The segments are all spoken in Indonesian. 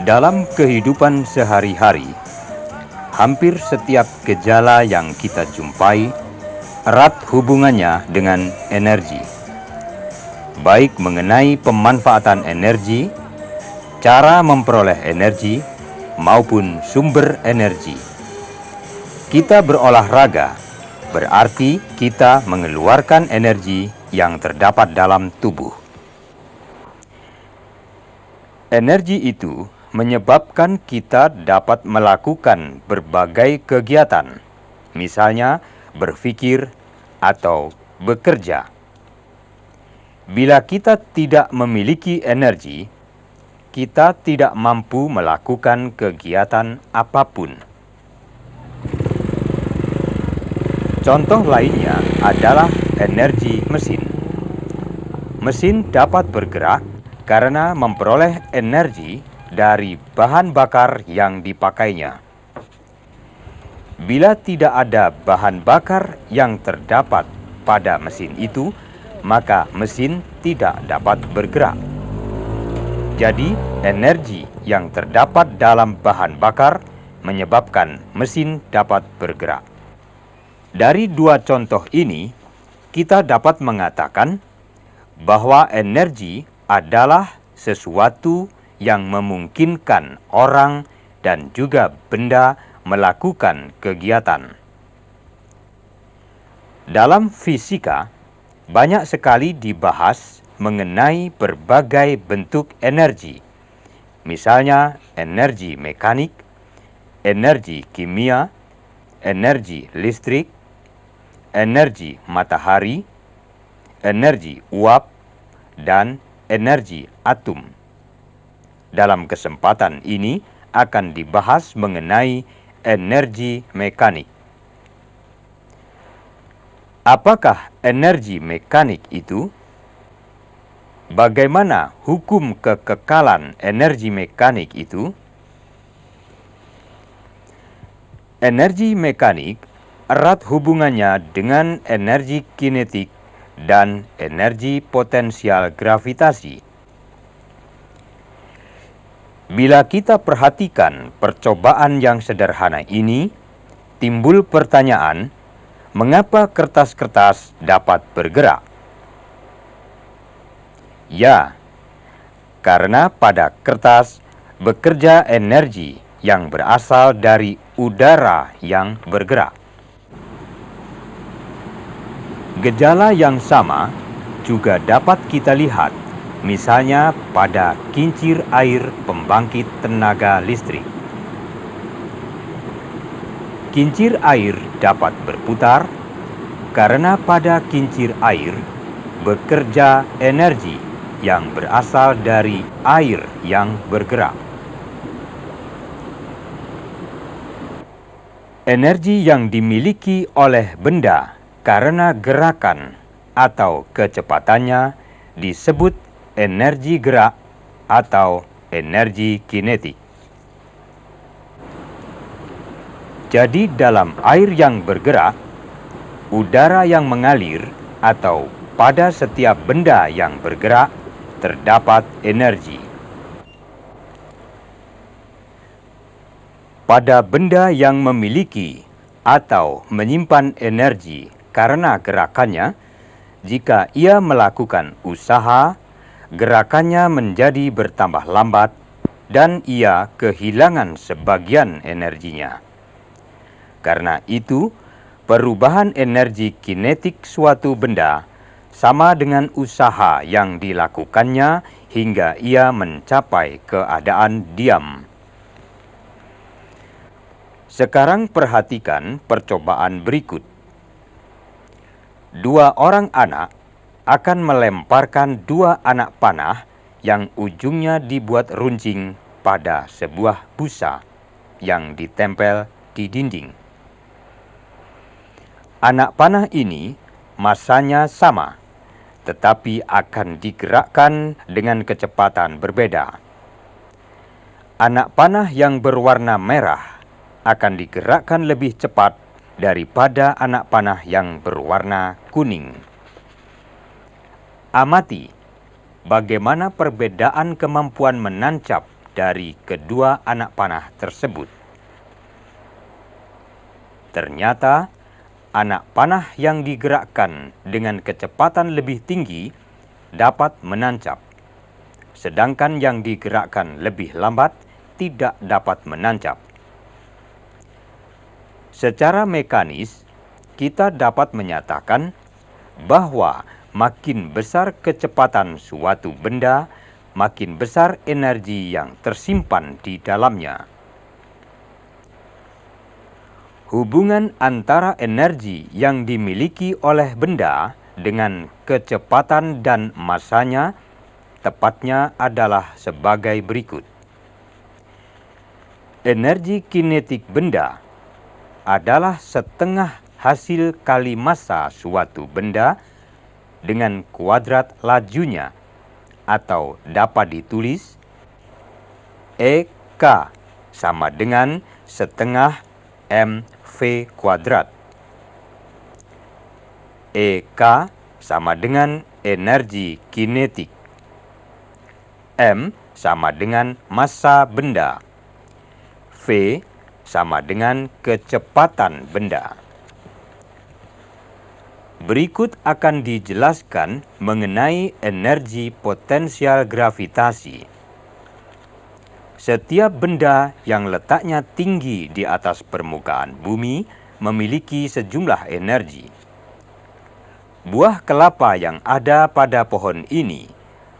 Dalam kehidupan sehari-hari, hampir setiap gejala yang kita jumpai erat hubungannya dengan energi. Baik mengenai pemanfaatan energi, cara memperoleh energi, maupun sumber energi. Kita berolahraga, berarti kita mengeluarkan energi yang terdapat dalam tubuh. Energi itu menyebabkan kita dapat melakukan berbagai kegiatan, misalnya berpikir atau bekerja. Bila kita tidak memiliki energi, kita tidak mampu melakukan kegiatan apapun. Contoh lainnya adalah energi mesin. Mesin dapat bergerak karena memperoleh energi dari bahan bakar yang dipakainya. Bila tidak ada bahan bakar yang terdapat pada mesin itu, maka mesin tidak dapat bergerak. Jadi, energi yang terdapat dalam bahan bakar menyebabkan mesin dapat bergerak. Dari dua contoh ini, kita dapat mengatakan bahwa energi adalah sesuatu yang memungkinkan orang dan juga benda melakukan kegiatan. Dalam fisika, banyak sekali dibahas mengenai berbagai bentuk energi, misalnya energi mekanik, energi kimia, energi listrik, energi matahari, energi uap, dan energi atom. Dalam kesempatan ini akan dibahas mengenai energi mekanik. Apakah energi mekanik itu? Bagaimana hukum kekekalan energi mekanik itu? Energi mekanik erat hubungannya dengan energi kinetik dan energi potensial gravitasi. Bila kita perhatikan percobaan yang sederhana ini, timbul pertanyaan, mengapa kertas-kertas dapat bergerak? Ya, karena pada kertas bekerja energi yang berasal dari udara yang bergerak. Gejala yang sama juga dapat kita lihat, misalnya pada kincir air pembangkit tenaga listrik. Kincir air dapat berputar karena pada kincir air bekerja energi yang berasal dari air yang bergerak. Energi yang dimiliki oleh benda karena gerakan atau kecepatannya disebut energi gerak atau energi kinetik. Jadi dalam air yang bergerak, udara yang mengalir atau pada setiap benda yang bergerak terdapat energi. Pada benda yang memiliki atau menyimpan energi karena gerakannya, jika ia melakukan usaha, gerakannya menjadi bertambah lambat dan ia kehilangan sebagian energinya. Karena itu, perubahan energi kinetik suatu benda sama dengan usaha yang dilakukannya hingga ia mencapai keadaan diam. Sekarang perhatikan percobaan berikut. Dua orang anak akan melemparkan dua anak panah yang ujungnya dibuat runcing pada sebuah busa yang ditempel di dinding. Anak panah ini masanya sama, tetapi akan digerakkan dengan kecepatan berbeda. Anak panah yang berwarna merah akan digerakkan lebih cepat daripada anak panah yang berwarna kuning. Amati bagaimana perbedaan kemampuan menancap dari kedua anak panah tersebut. Ternyata, anak panah yang digerakkan dengan kecepatan lebih tinggi dapat menancap, sedangkan yang digerakkan lebih lambat tidak dapat menancap. Secara mekanis, kita dapat menyatakan bahwa makin besar kecepatan suatu benda, makin besar energi yang tersimpan di dalamnya. Hubungan antara energi yang dimiliki oleh benda dengan kecepatan dan masanya tepatnya adalah sebagai berikut. Energi kinetik benda adalah setengah hasil kali massa suatu benda dengan kuadrat lajunya, atau dapat ditulis EK sama dengan setengah mv kuadrat. EK sama dengan energi kinetik. M sama dengan massa benda. V sama dengan kecepatan benda. Berikut akan dijelaskan mengenai energi potensial gravitasi. Setiap benda yang letaknya tinggi di atas permukaan bumi memiliki sejumlah energi. Buah kelapa yang ada pada pohon ini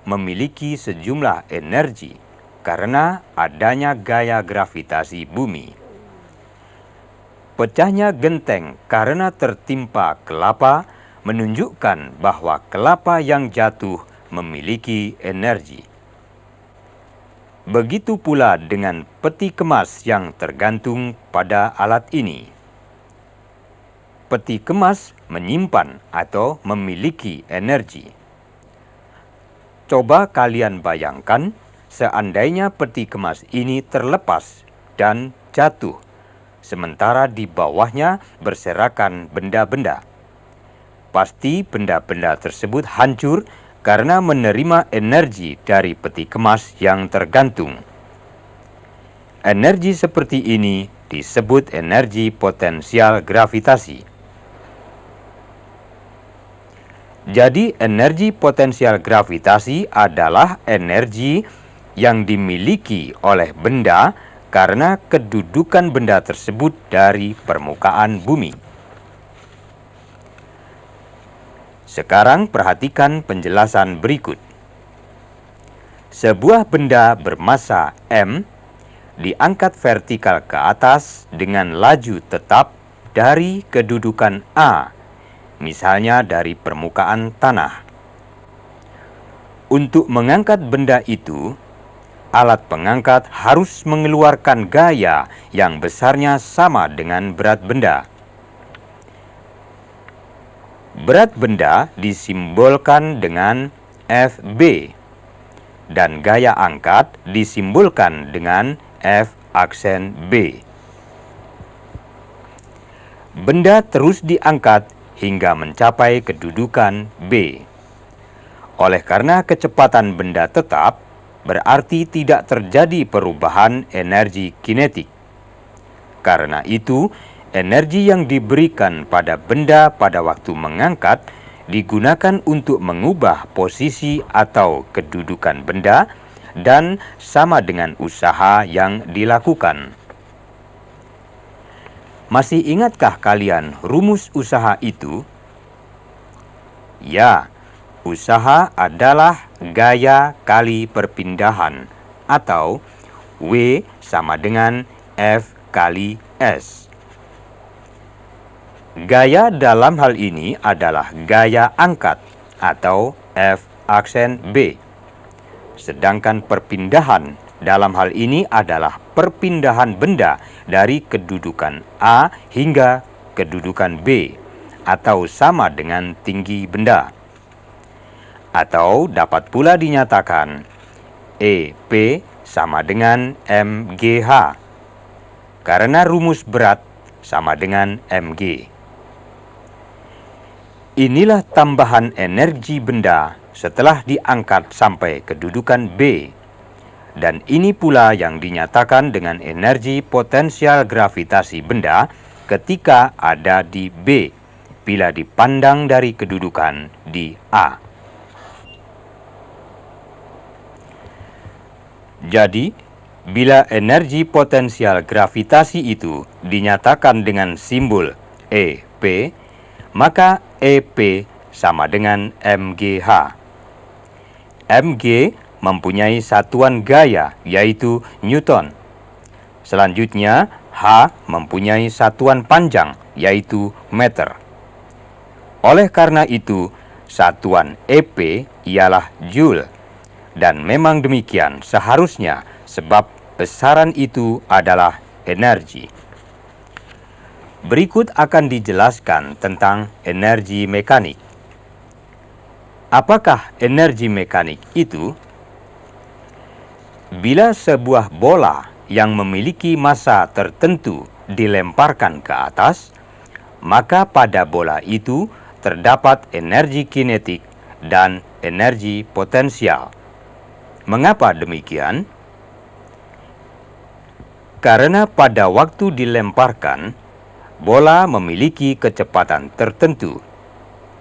memiliki sejumlah energi karena adanya gaya gravitasi bumi. Pecahnya genteng karena tertimpa kelapa menunjukkan bahwa kelapa yang jatuh memiliki energi. Begitu pula dengan peti kemas yang tergantung pada alat ini. Peti kemas menyimpan atau memiliki energi. Coba kalian bayangkan seandainya peti kemas ini terlepas dan jatuh, sementara di bawahnya berserakan benda-benda. Pasti benda-benda tersebut hancur karena menerima energi dari peti kemas yang tergantung. Energi seperti ini disebut energi potensial gravitasi. Jadi, energi potensial gravitasi adalah energi yang dimiliki oleh benda karena kedudukan benda tersebut dari permukaan bumi. Sekarang perhatikan penjelasan berikut. Sebuah benda bermassa M diangkat vertikal ke atas dengan laju tetap dari kedudukan A, misalnya dari permukaan tanah. Untuk mengangkat benda itu, alat pengangkat harus mengeluarkan gaya yang besarnya sama dengan berat benda. Berat benda disimbolkan dengan Fb, dan gaya angkat disimbolkan dengan F aksen B. Benda terus diangkat hingga mencapai kedudukan B. Oleh karena kecepatan benda tetap, berarti tidak terjadi perubahan energi kinetik. Karena itu, energi yang diberikan pada benda pada waktu mengangkat digunakan untuk mengubah posisi atau kedudukan benda dan sama dengan usaha yang dilakukan. Masih ingatkah kalian rumus usaha itu? Ya, usaha adalah gaya kali perpindahan, atau W sama dengan F kali S. Gaya dalam hal ini adalah gaya angkat, atau F aksen B. Sedangkan perpindahan dalam hal ini adalah perpindahan benda dari kedudukan A hingga kedudukan B, atau sama dengan tinggi benda. Atau dapat pula dinyatakan EP sama dengan MGH, karena rumus berat sama dengan mg. Inilah tambahan energi benda setelah diangkat sampai kedudukan B. Dan ini pula yang dinyatakan dengan energi potensial gravitasi benda ketika ada di B, bila dipandang dari kedudukan di A. Jadi, bila energi potensial gravitasi itu dinyatakan dengan simbol EP, maka EP sama dengan mgh. Mg mempunyai satuan gaya, yaitu Newton. Selanjutnya, H mempunyai satuan panjang, yaitu meter. Oleh karena itu, satuan EP ialah Joule. Dan memang demikian seharusnya, sebab besaran itu adalah energi. Berikut akan dijelaskan tentang energi mekanik. Apakah energi mekanik itu? Bila sebuah bola yang memiliki massa tertentu dilemparkan ke atas, maka pada bola itu terdapat energi kinetik dan energi potensial. Mengapa demikian? Karena pada waktu dilemparkan, bola memiliki kecepatan tertentu.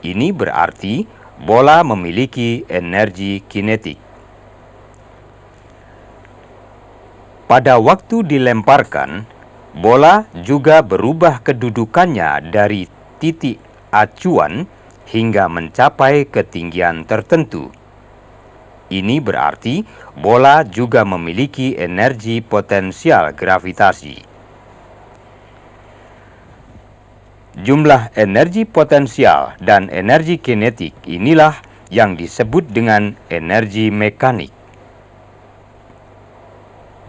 Ini berarti bola memiliki energi kinetik. Pada waktu dilemparkan, bola juga berubah kedudukannya dari titik acuan hingga mencapai ketinggian tertentu. Ini berarti bola juga memiliki energi potensial gravitasi. Jumlah energi potensial dan energi kinetik inilah yang disebut dengan energi mekanik.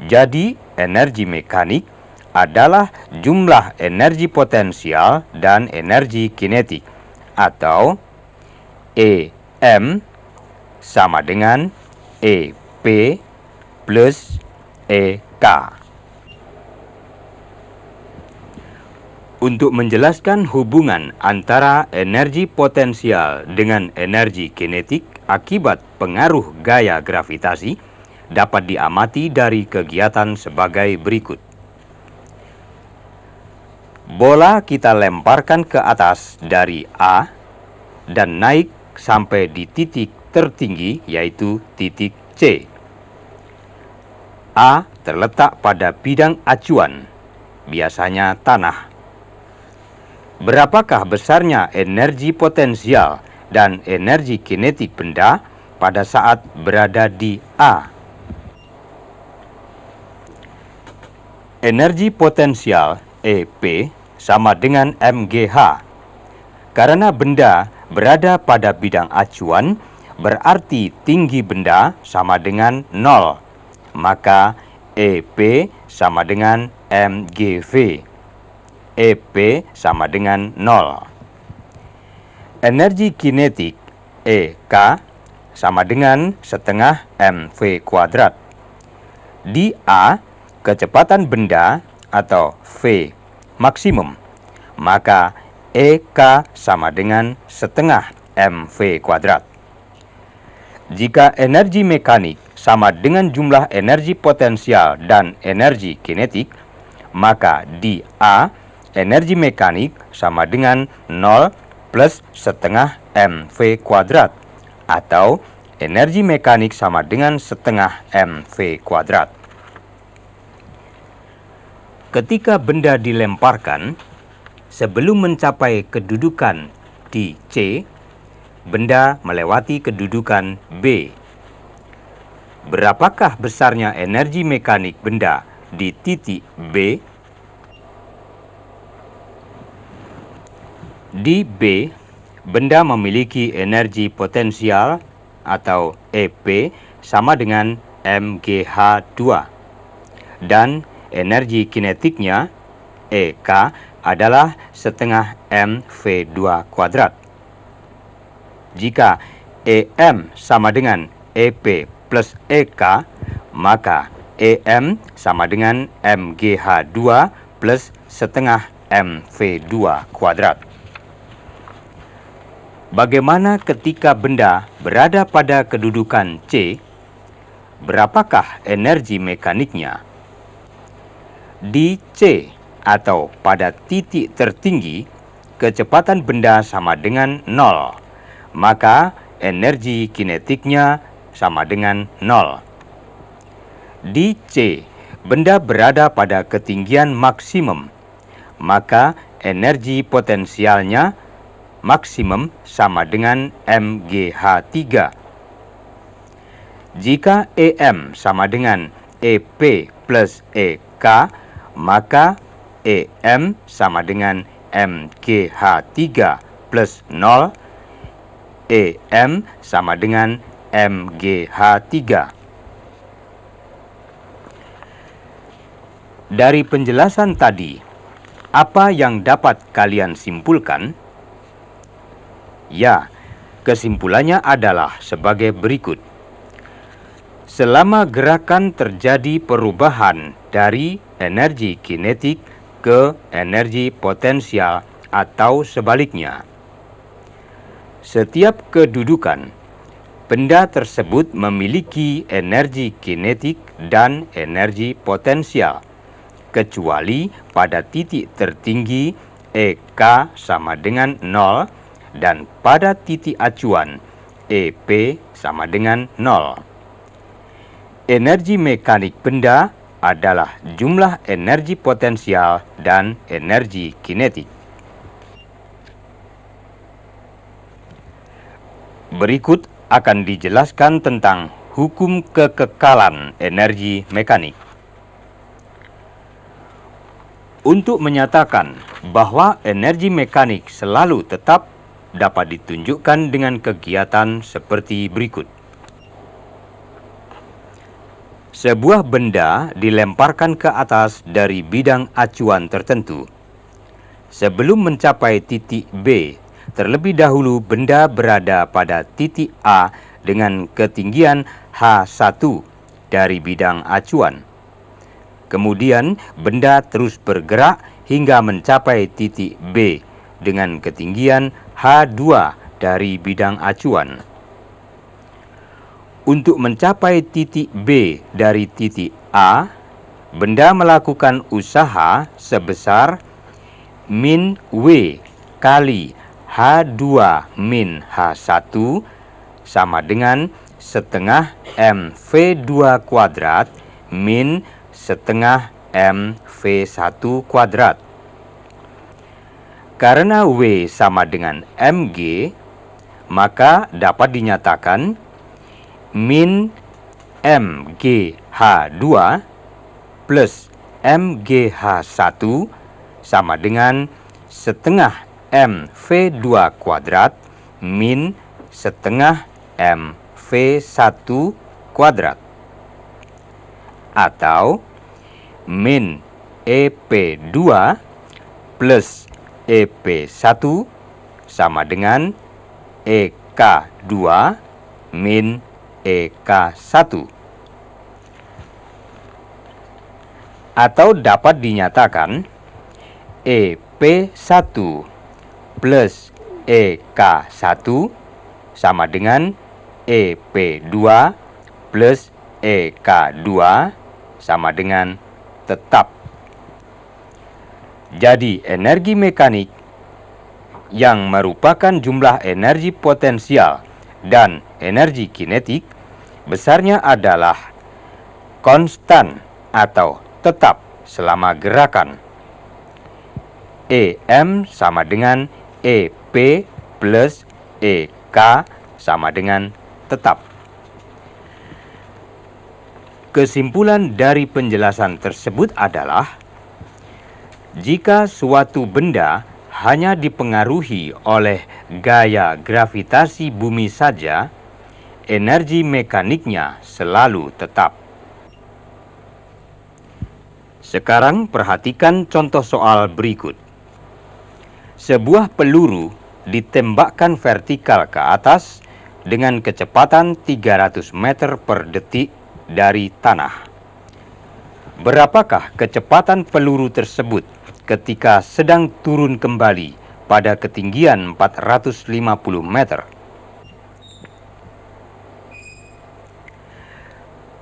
Jadi, energi mekanik adalah jumlah energi potensial dan energi kinetik, atau EM sama dengan EP plus EK. Untuk menjelaskan hubungan antara energi potensial dengan energi kinetik akibat pengaruh gaya gravitasi, dapat diamati dari kegiatan sebagai berikut. Bola kita lemparkan ke atas dari A dan naik sampai di titik tertinggi, yaitu titik C. A terletak pada bidang acuan, biasanya tanah. Berapakah besarnya energi potensial dan energi kinetik benda pada saat berada di A? Energi potensial EP sama dengan mgh. Karena benda berada pada bidang acuan, berarti tinggi benda sama dengan 0. Maka EP sama dengan mgv. EP sama dengan 0. Energi kinetik EK sama dengan setengah mv kuadrat. Di A, kecepatan benda atau V maksimum, maka EK sama dengan setengah mv kuadrat. Jika energi mekanik sama dengan jumlah energi potensial dan energi kinetik, maka di A, energi mekanik sama dengan 0 plus setengah mv kuadrat, atau energi mekanik sama dengan setengah mv kuadrat. Ketika benda dilemparkan, sebelum mencapai kedudukan di C, benda melewati kedudukan B. Berapakah besarnya energi mekanik benda di titik B? Di B, benda memiliki energi potensial atau EP sama dengan mgh2 dan energi kinetiknya EK adalah setengah mv2 kuadrat. Jika EM sama dengan EP plus EK, maka EM sama dengan mgh2 plus setengah mv2 kuadrat. Bagaimana ketika benda berada pada kedudukan C? berapakah energi mekaniknya? Di C atau pada titik tertinggi, kecepatan benda sama dengan 0, maka energi kinetiknya sama dengan 0. Di C, benda berada pada ketinggian maksimum, maka energi potensialnya maksimum sama dengan mgh3. Jika EM sama dengan EP plus EK, maka EM sama dengan mgh3 plus 0, EM sama dengan mgh3. Dari penjelasan tadi, apa yang dapat kalian simpulkan? Ya, kesimpulannya adalah sebagai berikut. Selama gerakan terjadi perubahan dari energi kinetik ke energi potensial atau sebaliknya, setiap kedudukan, benda tersebut memiliki energi kinetik dan energi potensial, kecuali pada titik tertinggi EK sama dengan 0 dan pada titik acuan EP sama dengan 0. Energi mekanik benda adalah jumlah energi potensial dan energi kinetik. Berikut akan dijelaskan tentang hukum kekekalan energi mekanik. Untuk menyatakan bahwa energi mekanik selalu tetap dapat ditunjukkan dengan kegiatan seperti berikut. Sebuah benda dilemparkan ke atas dari bidang acuan tertentu. Sebelum mencapai titik B, terlebih dahulu benda berada pada titik A dengan ketinggian H1 dari bidang acuan. Kemudian benda terus bergerak hingga mencapai titik B dengan ketinggian H2 dari bidang acuan. Untuk mencapai titik B dari titik A, benda melakukan usaha sebesar min W kali H2 min H1 sama dengan setengah mv2 kuadrat min setengah mv1 kuadrat. Karena W sama dengan mg, maka dapat dinyatakan min mgh2 plus mgh1 sama dengan setengah mv2 kuadrat min setengah mv1 kuadrat. Atau min ep2 plus ep1 sama dengan ek2 min ek1. Atau dapat dinyatakan ep1 plus ek1 sama dengan ep2 plus ek2 sama dengan tetap. Jadi energi mekanik yang merupakan jumlah energi potensial dan energi kinetik besarnya adalah konstan atau tetap selama gerakan. EM sama dengan EP plus EK sama dengan tetap. Kesimpulan dari penjelasan tersebut adalah jika suatu benda hanya dipengaruhi oleh gaya gravitasi bumi saja, energi mekaniknya selalu tetap. Sekarang perhatikan contoh soal berikut. Sebuah peluru ditembakkan vertikal ke atas dengan kecepatan 300 meter per detik dari tanah. Berapakah kecepatan peluru tersebut ketika sedang turun kembali pada ketinggian 450 meter?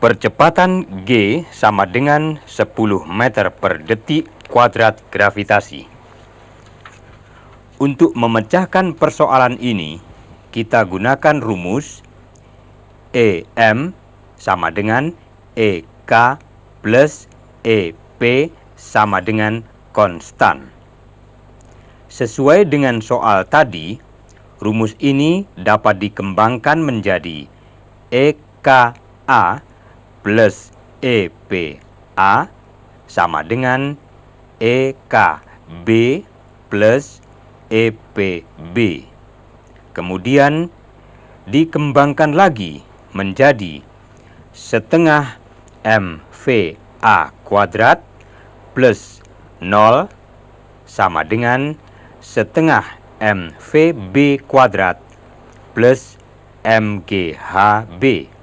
Percepatan G sama dengan 10 meter per detik kuadrat gravitasi. Untuk memecahkan persoalan ini, kita gunakan rumus EM sama dengan EK plus EP sama dengan konstan. Sesuai dengan soal tadi, rumus ini dapat dikembangkan menjadi EKA plus EPA sama dengan EKB plus EPB. Kemudian dikembangkan lagi menjadi setengah MVA kuadrat plus 0 sama dengan setengah MVB kuadrat plus MGHB.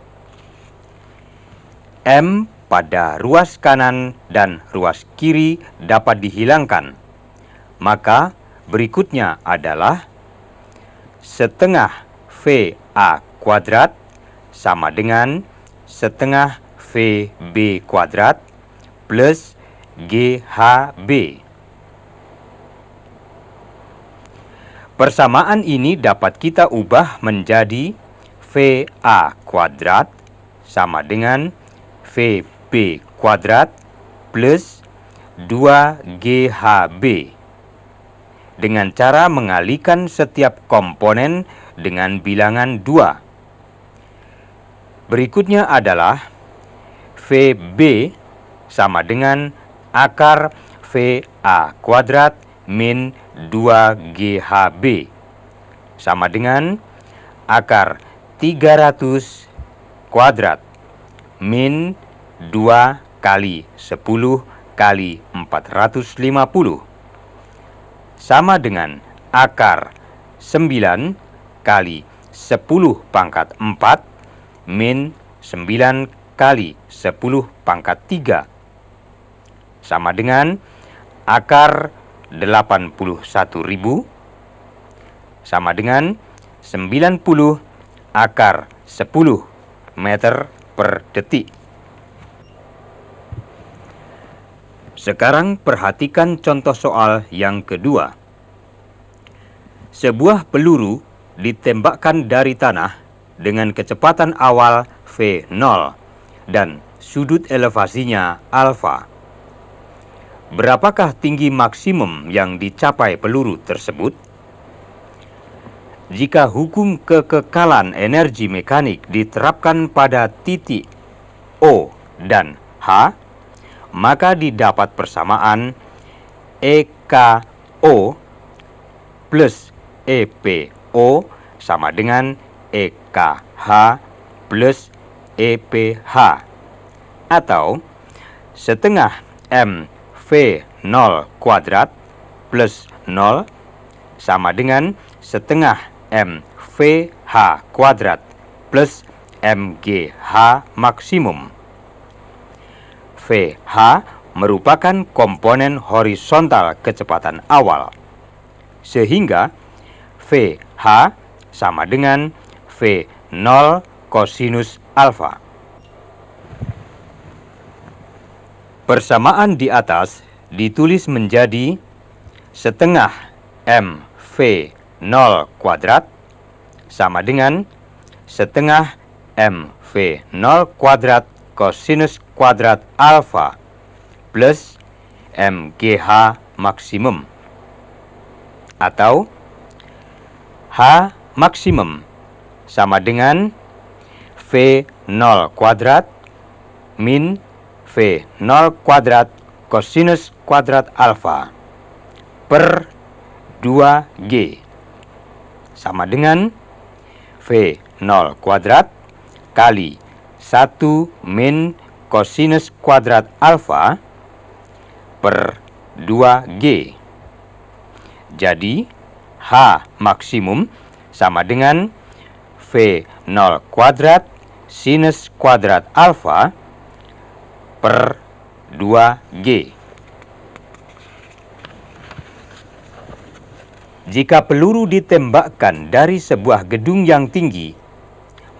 M pada ruas kanan dan ruas kiri dapat dihilangkan. Maka berikutnya adalah setengah VA kuadrat sama dengan setengah VB kuadrat plus GHB. Persamaan ini dapat kita ubah menjadi VA kuadrat sama dengan VB kuadrat plus 2GHB dengan cara mengalihkan setiap komponen dengan bilangan 2. Berikutnya adalah VB sama dengan akar VA kuadrat min 2GHB sama dengan akar 300 kuadrat min 2 kali 10 kali 450 sama dengan akar 9 kali 10 pangkat 4 min 9 kali 10 pangkat 3 sama dengan akar 81.000 sama dengan 90 akar 10 meter per detik. Sekarang perhatikan contoh soal yang kedua. Sebuah peluru ditembakkan dari tanah dengan kecepatan awal V0 dan sudut elevasinya alfa. Berapakah tinggi maksimum yang dicapai peluru tersebut? Jika hukum kekekalan energi mekanik diterapkan pada titik O dan H, maka didapat persamaan EKO plus EPO sama dengan EKH plus EPH atau setengah MV0 kuadrat plus 0 sama dengan setengah MVH kuadrat plus MGH maksimum. VH merupakan komponen horizontal kecepatan awal, sehingga VH sama dengan V0 kosinus alfa. Persamaan di atas ditulis menjadi setengah MV0 kuadrat sama dengan setengah MV0 kuadrat kosinus kuadrat alfa plus MGH maksimum atau H maksimum sama dengan V0 kuadrat min V0 kuadrat kosinus kuadrat alfa per 2G sama dengan V0 kuadrat kali 1 min kosinus kuadrat alfa per 2G. Jadi, H maksimum sama dengan V0 kuadrat sinus kuadrat alfa per 2G. Jika peluru ditembakkan dari sebuah gedung yang tinggi,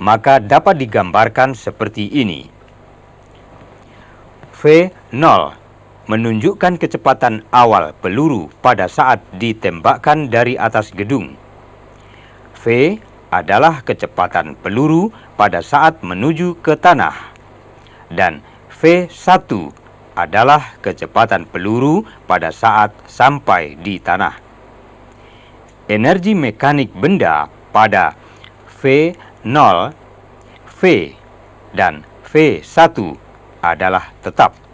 maka dapat digambarkan seperti ini. V0 menunjukkan kecepatan awal peluru pada saat ditembakkan dari atas gedung. V adalah kecepatan peluru pada saat menuju ke tanah. Dan V1 adalah kecepatan peluru pada saat sampai di tanah. Energi mekanik benda pada V0, V, dan V1 adalah tetap.